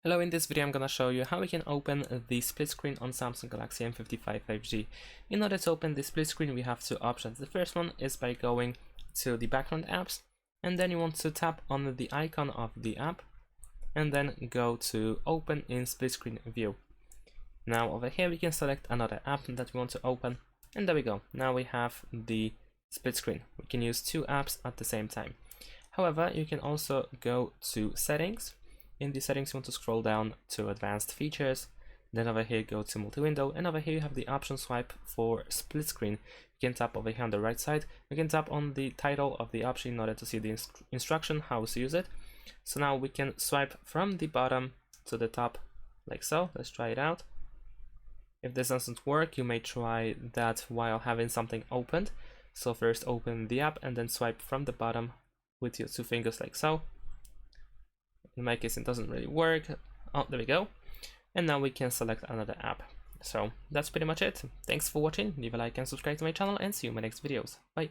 Hello, in this video I'm gonna show you how we can open the split screen on Samsung Galaxy M55 5G. In order to open the split screen, we have two options. The first one is by going to the background apps, and then you want to tap on the icon of the app, and then go to open in split screen view. Now over here we can select another app that we want to open, and there we go. Now we have the split screen. We can use two apps at the same time. However, you can also go to settings. In the settings, you want to scroll down to advanced features, then over here go to multi-window, and over here you have the option swipe for split screen. You can tap over here on the right side. You can tap on the title of the option in order to see the instruction how to use it. So now we can swipe from the bottom to the top like so. Let's try it out. If this doesn't work, you may try that while having something opened. So first open the app and then swipe from the bottom with your two fingers like so. In my case, it doesn't really work. Oh, there we go. And now we can select another app. So that's pretty much it. Thanks for watching. Leave a like and subscribe to my channel, and see you in my next videos. Bye.